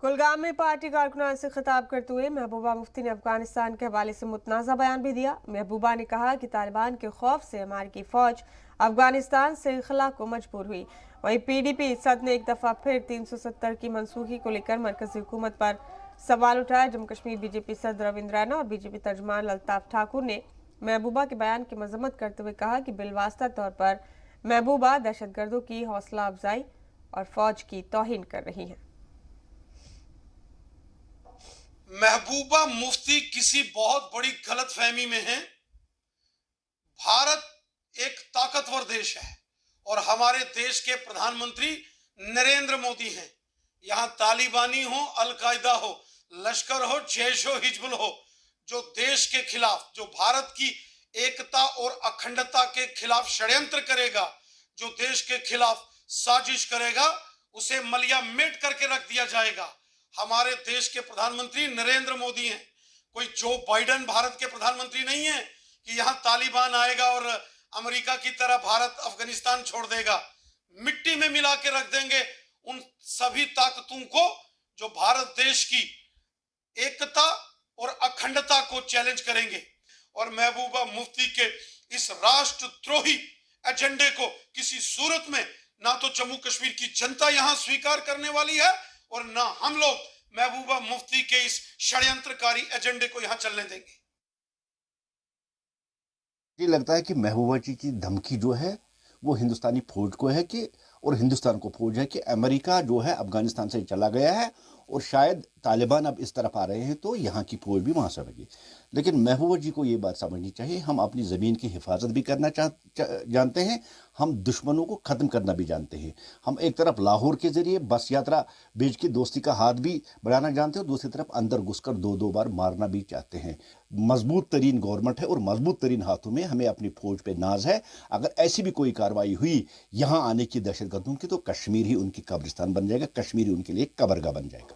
कुलगाम में पार्टी कारकुनान से खिताब करते हुए महबूबा मुफ्ती ने अफगानिस्तान के हवाले से मुतनाज़ा बयान भी दिया। महबूबा ने कहा कि तालिबान के खौफ से अमेरिकी फौज अफगानिस्तान से इनखला को मजबूर हुई। वहीं PDP सद ने एक दफा फिर 370 की मनसूखी को लेकर मरकजी हुकूमत पर सवाल उठाया। जम्मू कश्मीर BJP सदर रविंद्र रैना और BJP तर्जमान अल्ताफ ठाकुर ने महबूबा के बयान की मजम्मत करते हुए कहा कि बिलवास्ता तौर पर महबूबा दहशतगर्दों की हौसला अफजाई और फौज की तौहीन कर रही हैं। महबूबा मुफ्ती किसी बहुत बड़ी गलतफहमी में है। भारत एक ताकतवर देश है और हमारे देश के प्रधानमंत्री नरेंद्र मोदी हैं। यहां तालिबानी हो, अलकायदा हो, लश्कर हो, जैश हो, हिजबुल हो, जो देश के खिलाफ, जो भारत की एकता और अखंडता के खिलाफ षड्यंत्र करेगा, जो देश के खिलाफ साजिश करेगा, उसे मलिया मेट करके रख दिया जाएगा। हमारे देश के प्रधानमंत्री नरेंद्र मोदी हैं। कोई जो बाइडेन भारत के प्रधानमंत्री नहीं है कि यहां तालिबान आएगा और अमेरिका की तरह भारत अफगानिस्तान छोड़ देगा। मिट्टी में मिला के रख देंगे उन सभी ताकतों को जो भारत देश की एकता और अखंडता को चैलेंज करेंगे। और महबूबा मुफ्ती के इस राष्ट्रद्रोही एजेंडे को किसी सूरत में ना तो जम्मू कश्मीर की जनता यहां स्वीकार करने वाली है और ना हम लोग महबूबा मुफ्ती के इस षड्यंत्रकारी एजेंडे को यहां चलने देंगे। ये लगता है कि महबूबा जी की धमकी जो है वो हिंदुस्तानी फौज को है कि और हिंदुस्तान को फौज है कि अमेरिका जो है अफगानिस्तान से चला गया है और शायद तालिबान अब इस तरफ आ रहे हैं तो यहाँ की फौज भी वहाँ से आएगी। लेकिन महबूबा जी को ये बात समझनी चाहिए, हम अपनी ज़मीन की हिफाजत भी करना जानते हैं, हम दुश्मनों को ख़त्म करना भी जानते हैं। हम एक तरफ लाहौर के ज़रिए बस यात्रा भेज के दोस्ती का हाथ भी बढ़ाना जानते हैं और दूसरी तरफ अंदर घुसकर दो बार मारना भी चाहते हैं। मजबूत तरीन गवर्नमेंट है और मजबूत तरीन हाथों में हमें अपनी फौज पे नाज है। अगर ऐसी भी कोई कार्रवाई हुई यहाँ आने की दहशतगर्दों की तो कश्मीर ही उनकी कब्रिस्तान बन जाएगा, कश्मीर ही उनके लिए कब्रगाह बन जाएगा।